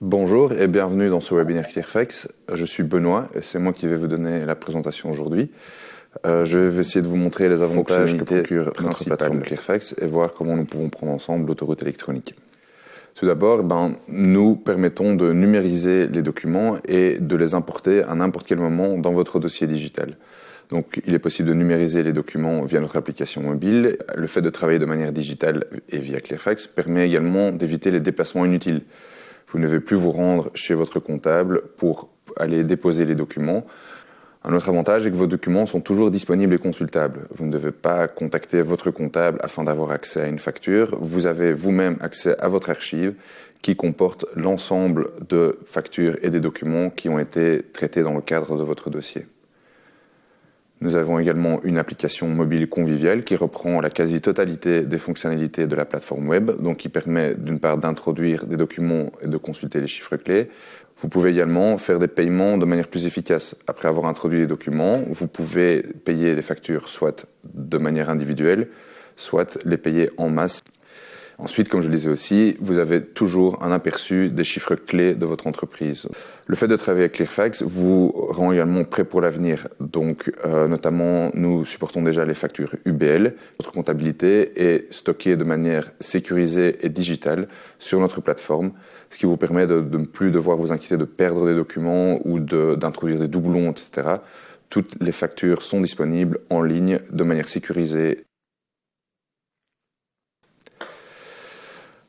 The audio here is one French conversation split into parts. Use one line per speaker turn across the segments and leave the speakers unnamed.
Bonjour et bienvenue dans ce webinaire Clearfax. Je suis Benoît et c'est moi qui vais vous donner la présentation aujourd'hui. Je vais essayer de vous montrer les avantages que procure notre plateforme Clearfax et voir comment nous pouvons prendre ensemble l'autoroute électronique. Tout d'abord, nous permettons de numériser les documents et de les importer à n'importe quel moment dans votre dossier digital. Donc, il est possible de numériser les documents via notre application mobile. Le fait de travailler de manière digitale et via Clearfax permet également d'éviter les déplacements inutiles. Vous ne devez plus vous rendre chez votre comptable pour aller déposer les documents. Un autre avantage est que vos documents sont toujours disponibles et consultables. Vous ne devez pas contacter votre comptable afin d'avoir accès à une facture. Vous avez vous-même accès à votre archive qui comporte l'ensemble de factures et des documents qui ont été traités dans le cadre de votre dossier. Nous avons également une application mobile conviviale qui reprend la quasi-totalité des fonctionnalités de la plateforme web, donc qui permet d'une part d'introduire des documents et de consulter les chiffres clés. Vous pouvez également faire des paiements de manière plus efficace. Après avoir introduit les documents, vous pouvez payer les factures soit de manière individuelle, soit les payer en masse. Ensuite, comme je le disais aussi, vous avez toujours un aperçu des chiffres clés de votre entreprise. Le fait de travailler avec Clearfax vous rend également prêt pour l'avenir. Donc, notamment, nous supportons déjà les factures UBL. Votre comptabilité est stockée de manière sécurisée et digitale sur notre plateforme, ce qui vous permet de ne plus devoir vous inquiéter de perdre des documents ou d'introduire des doublons, etc. Toutes les factures sont disponibles en ligne de manière sécurisée.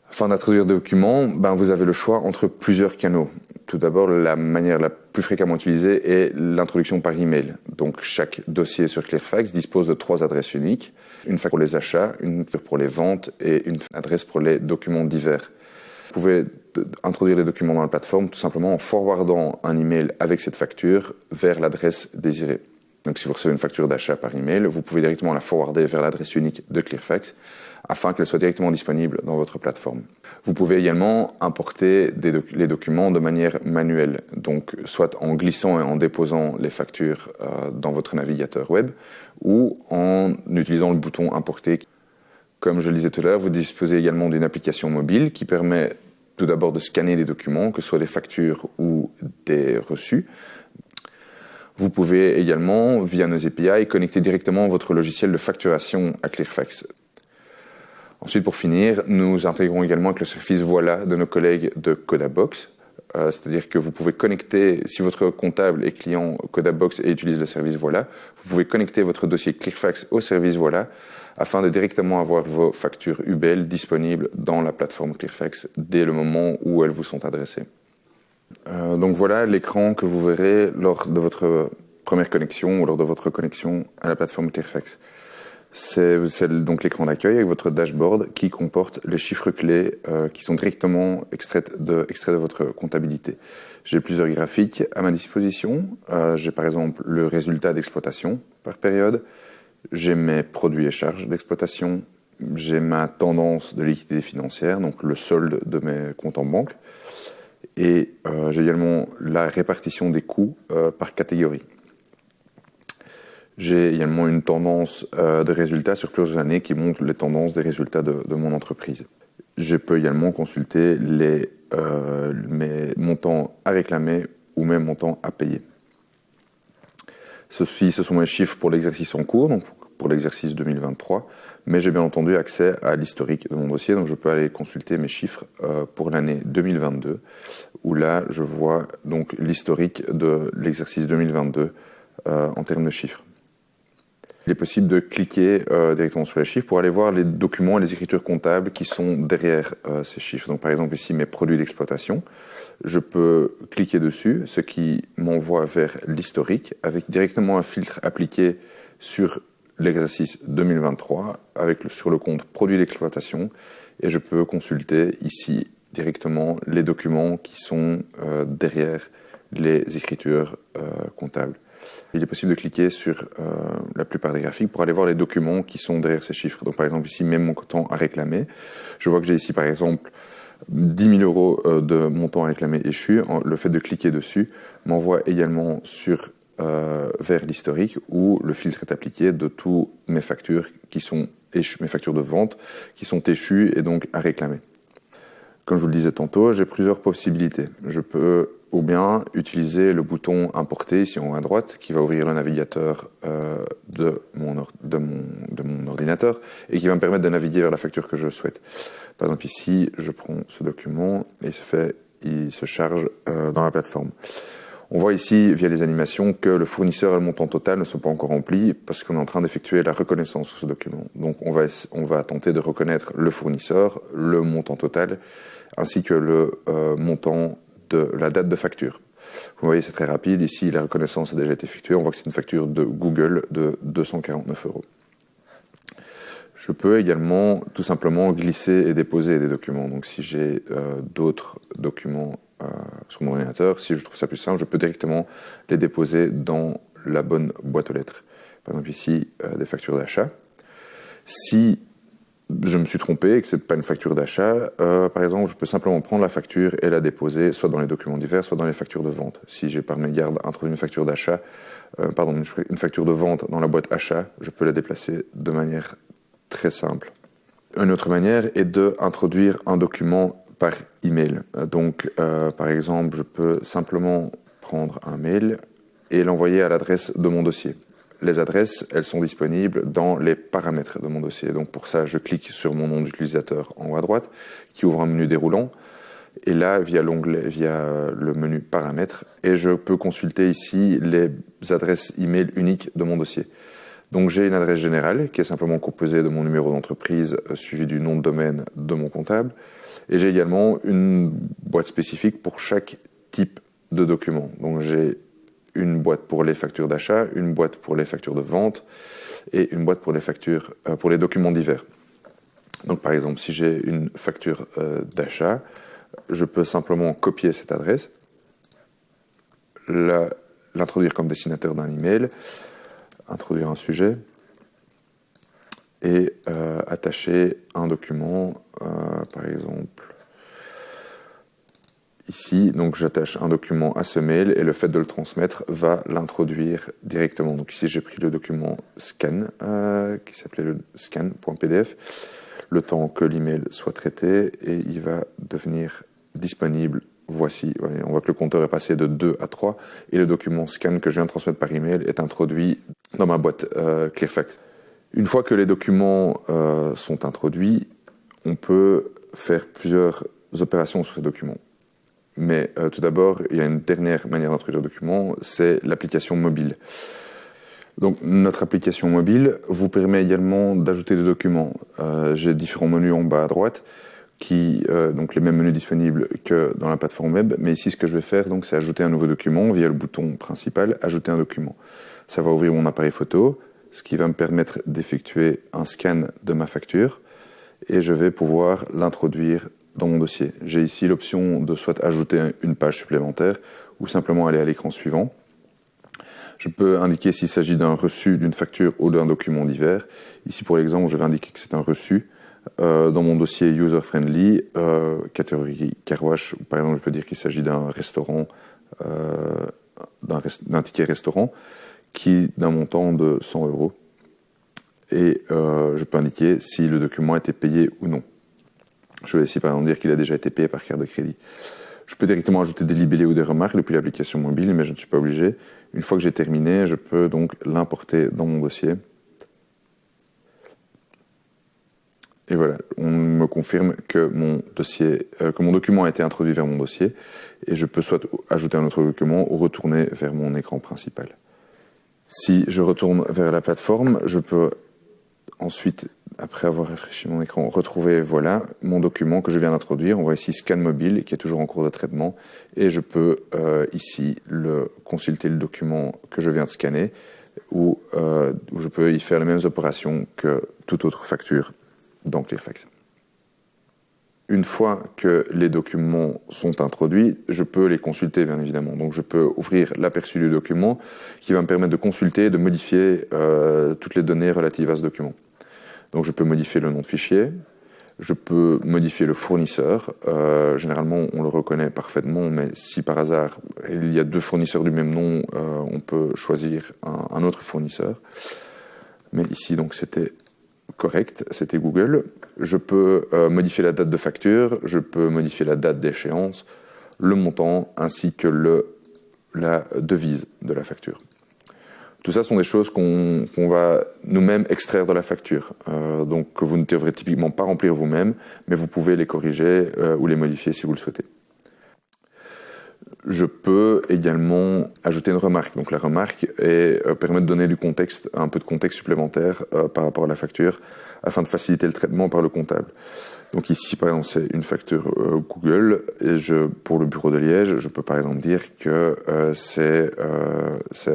Afin d'introduire des documents, vous avez le choix entre plusieurs canaux. Tout d'abord, la manière la plus fréquemment utilisée est l'introduction par email. Donc, chaque dossier sur Clearfax dispose de 3 adresses uniques. Une facture pour les achats, une pour les ventes et une adresse pour les documents divers. Vous pouvez introduire les documents dans la plateforme tout simplement en forwardant un email avec cette facture vers l'adresse désirée. Donc, si vous recevez une facture d'achat par email, vous pouvez directement la forwarder vers l'adresse unique de Clearfax afin qu'elle soit directement disponible dans votre plateforme. Vous pouvez également importer les documents de manière manuelle, donc soit en glissant et en déposant les factures dans votre navigateur web ou en utilisant le bouton importer. Comme je le disais tout à l'heure, vous disposez également d'une application mobile qui permet tout d'abord de scanner des documents, que ce soit des factures ou des reçus. Vous pouvez également, via nos API, connecter directement votre logiciel de facturation à Clearfax. Ensuite, pour finir, nous intégrons également avec le service Voilà de nos collègues de Codabox. C'est-à-dire que vous pouvez connecter, si votre comptable est client Codabox et utilise le service Voilà, vous pouvez connecter votre dossier Clearfax au service Voilà afin de directement avoir vos factures UBL disponibles dans la plateforme Clearfax dès le moment où elles vous sont adressées. Donc voilà l'écran que vous verrez lors de votre première connexion ou lors de votre connexion à la plateforme Clearfax. C'est donc l'écran d'accueil avec votre dashboard qui comporte les chiffres clés qui sont directement extraits de votre comptabilité. J'ai plusieurs graphiques à ma disposition. J'ai par exemple le résultat d'exploitation par période. J'ai mes produits et charges d'exploitation. J'ai ma tendance de liquidité financière, donc le solde de mes comptes en banque. Et j'ai également la répartition des coûts par catégorie. J'ai également une tendance de résultats sur plusieurs années qui montre les tendances des résultats de mon entreprise. Je peux également consulter mes montants à réclamer ou mes montants à payer. Ce sont mes chiffres pour l'exercice en cours, donc pour l'exercice 2023, mais j'ai bien entendu accès à l'historique de mon dossier, donc je peux aller consulter mes chiffres pour l'année 2022, où là je vois donc l'historique de l'exercice 2022 en termes de chiffres. Il est possible de cliquer directement sur les chiffres pour aller voir les documents et les écritures comptables qui sont derrière ces chiffres. Donc par exemple ici mes produits d'exploitation, je peux cliquer dessus, ce qui m'envoie vers l'historique avec directement un filtre appliqué sur l'exercice 2023 sur le compte produits d'exploitation et je peux consulter ici directement les documents qui sont derrière les écritures comptables. Il est possible de cliquer sur la plupart des graphiques pour aller voir les documents qui sont derrière ces chiffres. Donc par exemple ici, même montant à réclamer. Je vois que j'ai ici par exemple 10 000 euros de montant à réclamer échu. Le fait de cliquer dessus m'envoie également vers l'historique où le filtre est appliqué de toutes mes factures qui sont échues, mes factures de vente qui sont échues et donc à réclamer. Comme je vous le disais tantôt, j'ai plusieurs possibilités. Je peux ou bien utiliser le bouton importer ici en haut à droite qui va ouvrir le navigateur de mon ordinateur et qui va me permettre de naviguer vers la facture que je souhaite. Par exemple ici, je prends ce document et il se charge dans la plateforme. On voit ici, via les animations, que le fournisseur et le montant total ne sont pas encore remplis parce qu'on est en train d'effectuer la reconnaissance sur ce document. Donc on va tenter de reconnaître le fournisseur, le montant total, ainsi que le montant de la date de facture. Vous voyez, c'est très rapide. Ici, la reconnaissance a déjà été effectuée. On voit que c'est une facture de Google de 249 €. Je peux également tout simplement glisser et déposer des documents. Donc si j'ai d'autres documents sur mon ordinateur, si je trouve ça plus simple, je peux directement les déposer dans la bonne boîte aux lettres. Par exemple ici, des factures d'achat. Si je me suis trompé et que ce n'est pas une facture d'achat, par exemple, je peux simplement prendre la facture et la déposer soit dans les documents divers, soit dans les factures de vente. Si j'ai par mégarde introduit une facture d'achat, une facture de vente dans la boîte achat, je peux la déplacer de manière très simple. Une autre manière est d'introduire un document par email. Donc, par exemple, je peux simplement prendre un mail et l'envoyer à l'adresse de mon dossier. Les adresses, elles sont disponibles dans les paramètres de mon dossier. Donc pour ça, je clique sur mon nom d'utilisateur en haut à droite, qui ouvre un menu déroulant. Et là, via le menu paramètres, et je peux consulter ici les adresses email uniques de mon dossier. Donc j'ai une adresse générale qui est simplement composée de mon numéro d'entreprise suivi du nom de domaine de mon comptable. Et j'ai également une boîte spécifique pour chaque type de document. Donc j'ai une boîte pour les factures d'achat, une boîte pour les factures de vente et une boîte pour les documents divers. Donc par exemple, si j'ai une facture d'achat, je peux simplement copier cette adresse, l'introduire comme destinataire d'un email, introduire un sujet et attacher un document, par exemple ici. Donc j'attache un document à ce mail et le fait de le transmettre va l'introduire directement. Donc ici j'ai pris le document scan qui s'appelait le scan.pdf, le temps que l'email soit traité et il va devenir disponible. Voici, on voit que le compteur est passé de 2 à 3 et le document scan que je viens de transmettre par email est introduit dans ma boîte Clearfax. Une fois que les documents sont introduits, on peut faire plusieurs opérations sur ces documents. Mais tout d'abord, il y a une dernière manière d'introduire le document, c'est l'application mobile. Donc notre application mobile vous permet également d'ajouter des documents. J'ai différents menus en bas à droite, donc les mêmes menus disponibles que dans la plateforme web, mais ici ce que je vais faire, donc, c'est ajouter un nouveau document via le bouton principal, ajouter un document. Ça va ouvrir mon appareil photo, ce qui va me permettre d'effectuer un scan de ma facture, et je vais pouvoir l'introduire dans mon dossier. J'ai ici l'option de soit ajouter une page supplémentaire, ou simplement aller à l'écran suivant. Je peux indiquer s'il s'agit d'un reçu, d'une facture ou d'un document divers. Ici pour l'exemple, je vais indiquer que c'est un reçu. Dans mon dossier user-friendly, catégorie car wash, par exemple, je peux dire qu'il s'agit d'un restaurant, d'un ticket restaurant, d'un montant de 100 €. Et je peux indiquer si le document a été payé ou non. Je vais ici par exemple dire qu'il a déjà été payé par carte de crédit. Je peux directement ajouter des libellés ou des remarques depuis l'application mobile, mais je ne suis pas obligé. Une fois que j'ai terminé, je peux donc l'importer dans mon dossier. Et voilà, on me confirme que mon document a été introduit vers mon dossier et je peux soit ajouter un autre document ou retourner vers mon écran principal. Si je retourne vers la plateforme, je peux ensuite, après avoir rafraîchi mon écran, retrouver mon document que je viens d'introduire. On voit ici Scan Mobile qui est toujours en cours de traitement et je peux ici consulter le document que je viens de scanner où je peux y faire les mêmes opérations que toute autre facture dans Clearfax. Une fois que les documents sont introduits, je peux les consulter bien évidemment. Donc je peux ouvrir l'aperçu du document qui va me permettre de consulter, de modifier toutes les données relatives à ce document. Donc je peux modifier le nom de fichier, je peux modifier le fournisseur. Généralement on le reconnaît parfaitement, mais si par hasard il y a 2 fournisseurs du même nom, on peut choisir un autre fournisseur. Mais ici donc c'était correct, c'était Google. Je peux modifier la date de facture, je peux modifier la date d'échéance, le montant ainsi que la devise de la facture. Tout ça sont des choses qu'on va nous-mêmes extraire de la facture, donc que vous ne devrez typiquement pas remplir vous-même, mais vous pouvez les corriger ou les modifier si vous le souhaitez. Je peux également ajouter une remarque. Donc la remarque permet de donner du contexte, un peu de contexte supplémentaire par rapport à la facture, afin de faciliter le traitement par le comptable. Donc ici, par exemple, c'est une facture Google, et pour le bureau de Liège, je peux par exemple dire que c'est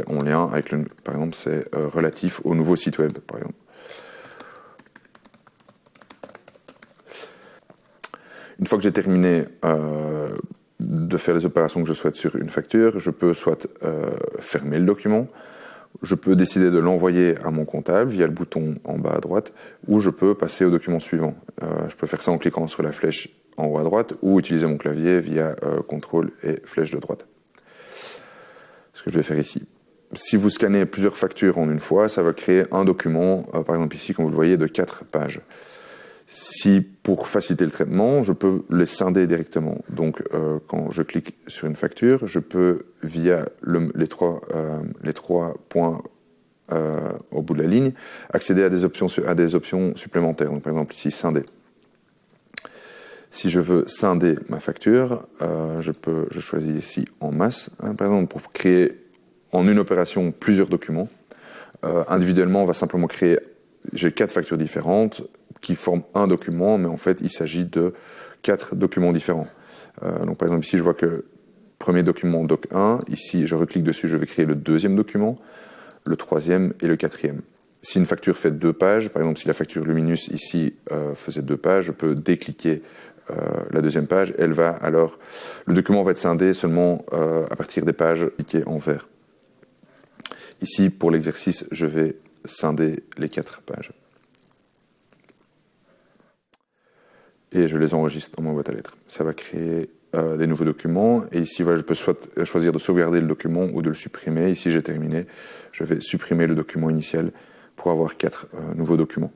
en lien avec, par exemple, c'est relatif au nouveau site web, par exemple. Une fois que j'ai terminé de faire les opérations que je souhaite sur une facture, je peux soit fermer le document, je peux décider de l'envoyer à mon comptable via le bouton en bas à droite, ou je peux passer au document suivant. Je peux faire ça en cliquant sur la flèche en haut à droite, ou utiliser mon clavier via CTRL et flèche de droite. Ce que je vais faire ici. Si vous scannez plusieurs factures en une fois, ça va créer un document, par exemple ici, comme vous le voyez, de 4 pages. Si, pour faciliter le traitement, je peux les scinder directement. Donc, quand je clique sur une facture, je peux, via les trois points au bout de la ligne, accéder à des options supplémentaires. Donc, par exemple, ici, scinder. Si je veux scinder ma facture, je choisis ici en masse, par exemple, pour créer en une opération plusieurs documents. Individuellement, on va simplement créer, j'ai 4 factures différentes, qui forment un document, mais en fait, il s'agit de 4 documents différents. Donc, par exemple, ici, je vois que premier document, doc 1. Ici, je reclique dessus, je vais créer le deuxième document, le troisième et le quatrième. Si une facture fait 2 pages, par exemple, si la facture Luminus, ici, faisait 2 pages, je peux décliquer la deuxième page. Le document va être scindé seulement à partir des pages cliquées en vert. Ici, pour l'exercice, je vais scinder les 4 pages. Et je les enregistre dans ma boîte à lettres. Ça va créer des nouveaux documents. Et ici, voilà, je peux soit choisir de sauvegarder le document ou de le supprimer. Ici, j'ai terminé. Je vais supprimer le document initial pour avoir 4 nouveaux documents.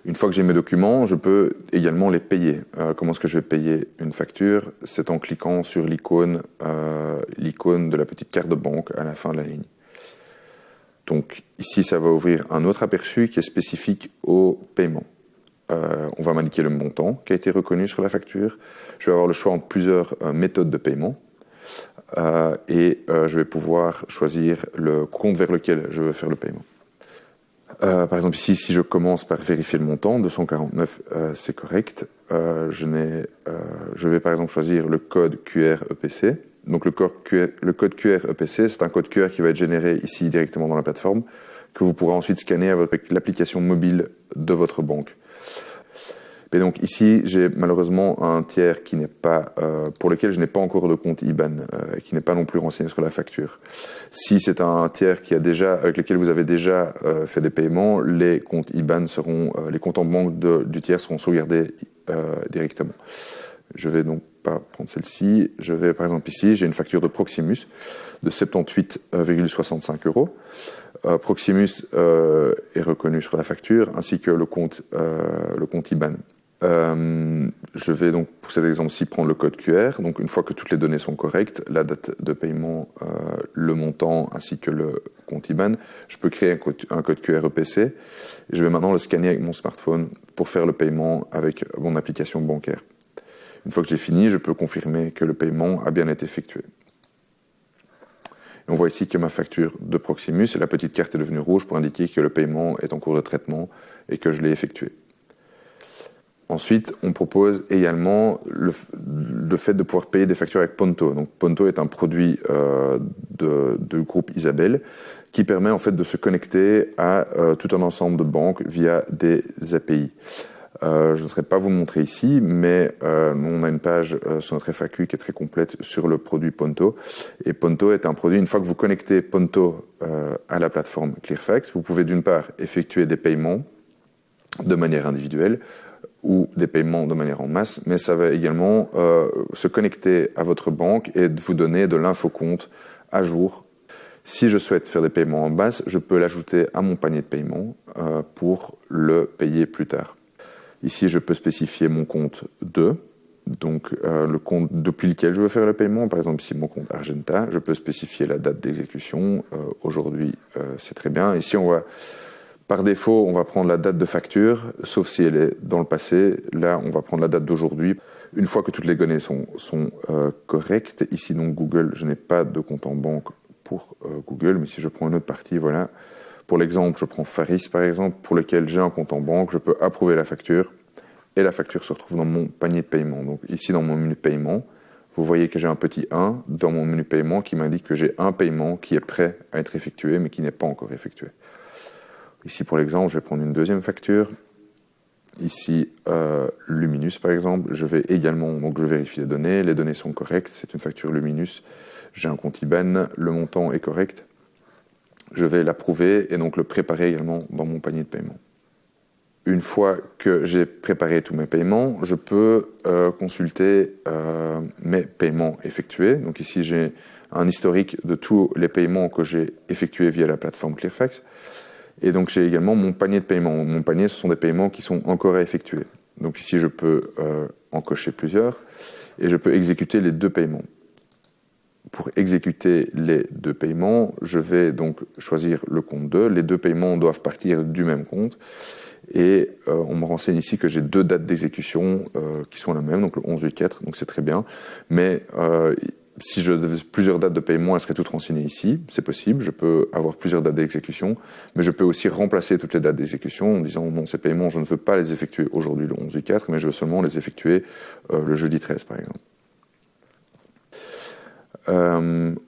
Une fois que j'ai mes documents, je peux également les payer. Comment est-ce que je vais payer une facture? C'est en cliquant sur l'icône de la petite carte de banque à la fin de la ligne. Donc ici, ça va ouvrir un autre aperçu qui est spécifique au paiement. On va m'indiquer le montant qui a été reconnu sur la facture. Je vais avoir le choix entre plusieurs méthodes de paiement. Je vais pouvoir choisir le compte vers lequel je veux faire le paiement. Par exemple ici, si je commence par vérifier le montant, 249, c'est correct. Je vais par exemple choisir le code QR EPC. Donc le code QR EPC, c'est un code QR qui va être généré ici directement dans la plateforme, que vous pourrez ensuite scanner avec l'application mobile de votre banque. Et donc ici, j'ai malheureusement un tiers qui n'est pas, pour lequel je n'ai pas encore de compte IBAN, et qui n'est pas non plus renseigné sur la facture. Si c'est un tiers avec lequel vous avez déjà fait des paiements, les comptes IBAN les comptes en banque du tiers seront sauvegardés directement. Je vais donc pas prendre celle-ci. Je vais, par exemple, ici, j'ai une facture de Proximus de 78,65 €. Proximus est reconnu sur la facture, ainsi que le compte IBAN. Je vais donc, pour cet exemple-ci, prendre le code QR. Donc, une fois que toutes les données sont correctes, la date de paiement, le montant, ainsi que le compte IBAN, je peux créer un code QR EPC. Et je vais maintenant le scanner avec mon smartphone pour faire le paiement avec mon application bancaire. Une fois que j'ai fini, je peux confirmer que le paiement a bien été effectué. Et on voit ici que ma facture de Proximus, la petite carte est devenue rouge pour indiquer que le paiement est en cours de traitement et que je l'ai effectué. Ensuite, on propose également le fait de pouvoir payer des factures avec Ponto. Donc, Ponto est un produit du groupe Isabelle qui permet en fait de se connecter à tout un ensemble de banques via des API. Je ne saurais pas vous le montrer ici, mais nous, on a une page sur notre FAQ qui est très complète sur le produit Ponto. Et Ponto est un produit, une fois que vous connectez Ponto à la plateforme Clearfax, vous pouvez d'une part effectuer des paiements de manière individuelle ou des paiements de manière en masse, mais ça va également se connecter à votre banque et vous donner de l'infocompte à jour. Si je souhaite faire des paiements en masse, je peux l'ajouter à mon panier de paiement pour le payer plus tard. Ici, je peux spécifier mon compte 2, donc le compte depuis lequel je veux faire le paiement. Par exemple, ici, mon compte Argenta, je peux spécifier la date d'exécution. Aujourd'hui, c'est très bien. Ici, par défaut, on va prendre la date de facture, sauf si elle est dans le passé. Là, on va prendre la date d'aujourd'hui. Une fois que toutes les données sont correctes, ici, donc Google, je n'ai pas de compte en banque pour Google, mais si je prends une autre partie, voilà. Pour l'exemple, je prends Faris, par exemple, pour lequel j'ai un compte en banque, je peux approuver la facture, et la facture se retrouve dans mon panier de paiement. Donc ici, dans mon menu paiement, vous voyez que j'ai un petit 1 dans mon menu paiement qui m'indique que j'ai un paiement qui est prêt à être effectué, mais qui n'est pas encore effectué. Ici, pour l'exemple, je vais prendre une deuxième facture. Ici, Luminus, par exemple, je vais également, donc je vérifie les données sont correctes, c'est une facture Luminus, j'ai un compte IBAN, le montant est correct, je vais l'approuver et donc le préparer également dans mon panier de paiement. Une fois que j'ai préparé tous mes paiements, je peux consulter mes paiements effectués. Donc ici, j'ai un historique de tous les paiements que j'ai effectués via la plateforme Clearfax. Et donc, j'ai également mon panier de paiement. Mon panier, ce sont des paiements qui sont encore à effectuer. Donc ici, je peux en cocher plusieurs et je peux exécuter les 2 paiements. Pour exécuter les 2 paiements, je vais donc choisir le compte 2. Les 2 paiements doivent partir du même compte. Et on me renseigne ici que j'ai 2 dates d'exécution qui sont la même, donc le 11/8/4, donc c'est très bien. Mais si je devais plusieurs dates de paiement, elles seraient toutes renseignées ici, c'est possible, je peux avoir plusieurs dates d'exécution, mais je peux aussi remplacer toutes les dates d'exécution en disant non, ces paiements, je ne veux pas les effectuer aujourd'hui le 11/8/4, mais je veux seulement les effectuer le jeudi 13 par exemple.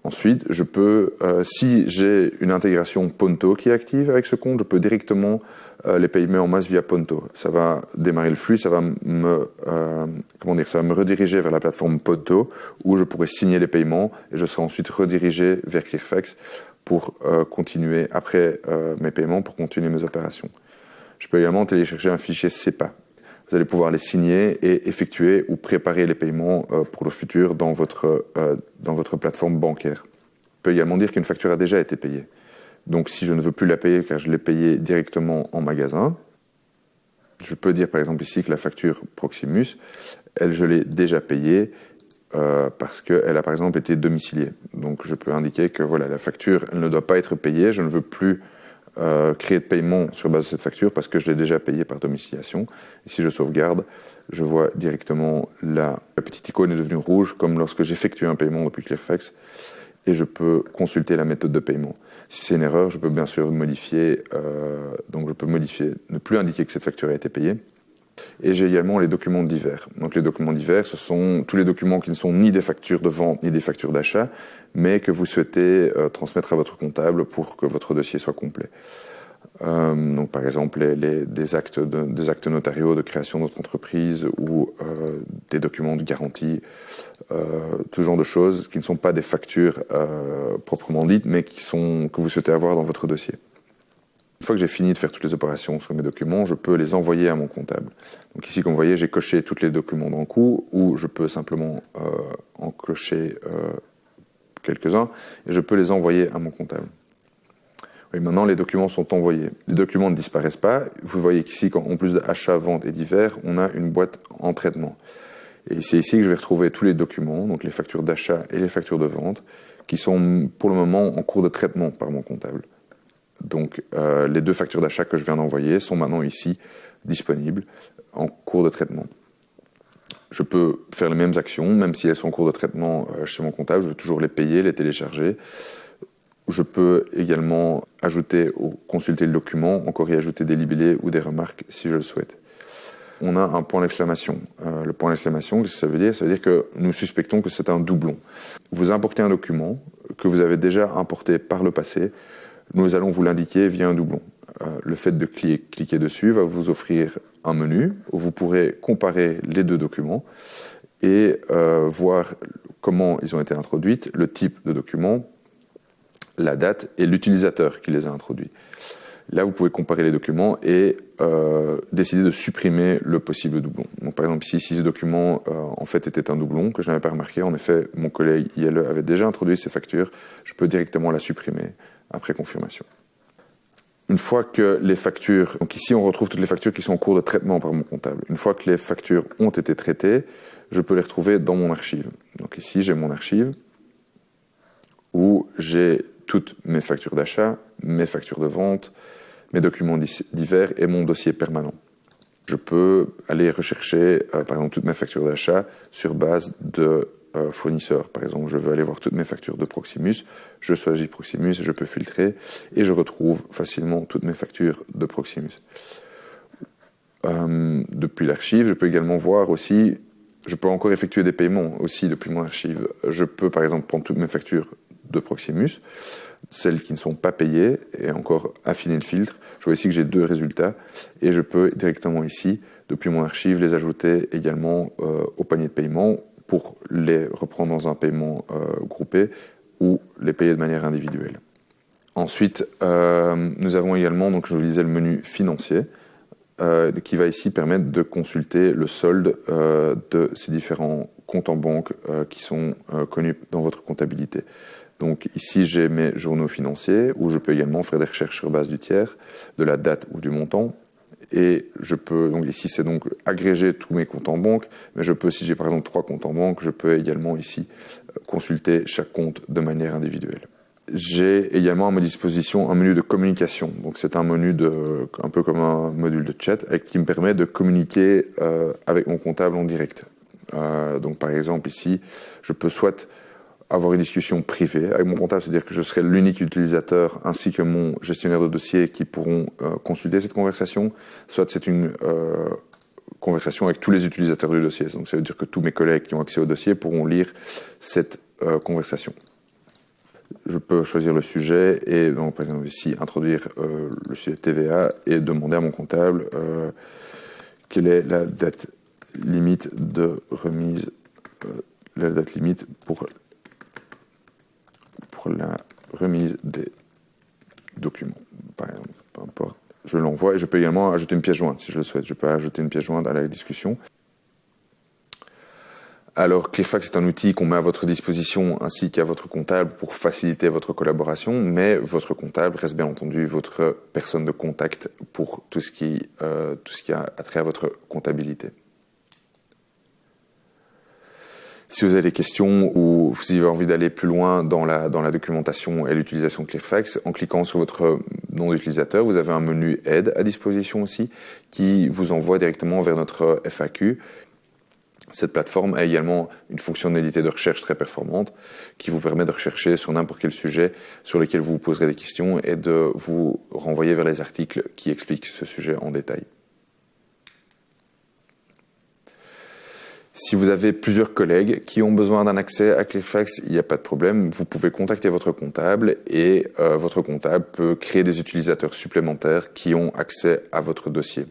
Ensuite, je peux, si j'ai une intégration Ponto qui est active avec ce compte, je peux directement les payer en masse via Ponto. Ça va démarrer le flux, ça va me rediriger vers la plateforme Ponto où je pourrai signer les paiements et je serai ensuite redirigé vers Clearfax pour continuer après mes paiements, pour continuer mes opérations. Je peux également télécharger un fichier SEPA. Vous allez pouvoir les signer et effectuer ou préparer les paiements pour le futur dans votre plateforme bancaire. Je peux également dire qu'une facture a déjà été payée. Donc si je ne veux plus la payer car je l'ai payée directement en magasin, je peux dire par exemple ici que la facture Proximus, je l'ai déjà payée parce qu'elle a par exemple été domiciliée. Donc je peux indiquer que voilà, la facture elle ne doit pas être payée, je ne veux plus créer de paiement sur base de cette facture parce que je l'ai déjà payé par domiciliation. Et si je sauvegarde, je vois directement la petite icône est devenue rouge comme lorsque j'effectue un paiement depuis Clearfax et je peux consulter la méthode de paiement. Si c'est une erreur, je peux bien sûr modifier, donc je peux modifier, ne plus indiquer que cette facture a été payée. Et j'ai également les documents divers. Donc les documents divers, ce sont tous les documents qui ne sont ni des factures de vente ni des factures d'achat, mais que vous souhaitez transmettre à votre comptable pour que votre dossier soit complet. Donc par exemple des actes notariaux de création de votre entreprise ou des documents de garantie, tout ce genre de choses qui ne sont pas des factures proprement dites, mais que vous souhaitez avoir dans votre dossier. Une fois que j'ai fini de faire toutes les opérations sur mes documents, je peux les envoyer à mon comptable. Donc ici, comme vous voyez, j'ai coché tous les documents d'un coup, ou je peux simplement en cocher quelques-uns, et je peux les envoyer à mon comptable. Oui, maintenant, les documents sont envoyés. Les documents ne disparaissent pas. Vous voyez qu'ici, en plus de achat, vente et divers, on a une boîte en traitement. Et c'est ici que je vais retrouver tous les documents, donc les factures d'achat et les factures de vente, qui sont pour le moment en cours de traitement par mon comptable. Donc les 2 factures d'achat que je viens d'envoyer sont maintenant ici disponibles en cours de traitement. Je peux faire les mêmes actions, même si elles sont en cours de traitement chez mon comptable, je vais toujours les payer, les télécharger. Je peux également ajouter ou consulter le document, encore y ajouter des libellés ou des remarques si je le souhaite. On a un point d'exclamation. Le point d'exclamation, qu'est-ce que ça veut dire? Ça veut dire que nous suspectons que c'est un doublon. Vous importez un document que vous avez déjà importé par le passé, nous allons vous l'indiquer via un doublon. Le fait de cliquer dessus va vous offrir un menu où vous pourrez comparer les 2 documents et voir comment ils ont été introduits, le type de document, la date et l'utilisateur qui les a introduits. Là, vous pouvez comparer les documents et décider de supprimer le possible doublon. Donc, par exemple, ici, si ce document en fait était un doublon que je n'avais pas remarqué, en effet, mon collègue ILE avait déjà introduit ces factures, je peux directement la supprimer après confirmation. Une fois que les factures, donc ici on retrouve toutes les factures qui sont en cours de traitement par mon comptable. Une fois que les factures ont été traitées, je peux les retrouver dans mon archive. Donc ici j'ai mon archive où j'ai toutes mes factures d'achat, mes factures de vente, mes documents divers et mon dossier permanent. Je peux aller rechercher par exemple toutes mes factures d'achat sur base de fournisseurs. Par exemple, je veux aller voir toutes mes factures de Proximus, je choisis Proximus, je peux filtrer et je retrouve facilement toutes mes factures de Proximus. Depuis l'archive, je peux également voir aussi, je peux encore effectuer des paiements aussi depuis mon archive. Je peux par exemple prendre toutes mes factures de Proximus, celles qui ne sont pas payées, et encore affiner le filtre. Je vois ici que j'ai 2 résultats, et je peux directement ici, depuis mon archive, les ajouter également au panier de paiement pour les reprendre dans un paiement groupé ou les payer de manière individuelle. Ensuite, nous avons également, donc je vous disais, le menu financier, qui va ici permettre de consulter le solde de ces différents comptes en banque qui sont connus dans votre comptabilité. Donc ici, j'ai mes journaux financiers où je peux également faire des recherches sur base du tiers, de la date ou du montant. Et je peux, donc ici, c'est donc agréger tous mes comptes en banque, mais je peux, si j'ai par exemple 3 comptes en banque, je peux également ici consulter chaque compte de manière individuelle. J'ai également à ma disposition un menu de communication. Donc c'est un menu un peu comme un module de chat qui me permet de communiquer avec mon comptable en direct. Donc par exemple ici, je peux soit avoir une discussion privée avec mon comptable, c'est-à-dire que je serai l'unique utilisateur ainsi que mon gestionnaire de dossier qui pourront consulter cette conversation, soit c'est une conversation avec tous les utilisateurs du dossier. Donc ça veut dire que tous mes collègues qui ont accès au dossier pourront lire cette conversation. Je peux choisir le sujet et donc par exemple ici introduire le sujet TVA et demander à mon comptable quelle est la date limite de remise, la date limite pour la remise des documents, par exemple, peu importe. Je l'envoie et je peux également ajouter une pièce jointe si je le souhaite. Je peux ajouter une pièce jointe à la discussion. Alors, Clearfax est un outil qu'on met à votre disposition ainsi qu'à votre comptable pour faciliter votre collaboration, mais votre comptable reste bien entendu votre personne de contact pour tout ce qui a trait à votre comptabilité. Si vous avez des questions ou si vous avez envie d'aller plus loin dans la documentation et l'utilisation de Clearfax, en cliquant sur votre nom d'utilisateur, vous avez un menu aide à disposition aussi qui vous envoie directement vers notre FAQ. Cette plateforme a également une fonctionnalité de recherche très performante qui vous permet de rechercher sur n'importe quel sujet sur lequel vous vous poserez des questions et de vous renvoyer vers les articles qui expliquent ce sujet en détail. Si vous avez plusieurs collègues qui ont besoin d'un accès à Clearfax, il n'y a pas de problème. Vous pouvez contacter votre comptable et votre comptable peut créer des utilisateurs supplémentaires qui ont accès à votre dossier.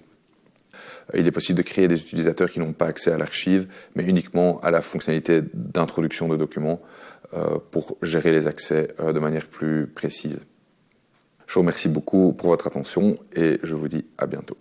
Il est possible de créer des utilisateurs qui n'ont pas accès à l'archive, mais uniquement à la fonctionnalité d'introduction de documents pour gérer les accès de manière plus précise. Je vous remercie beaucoup pour votre attention et je vous dis à bientôt.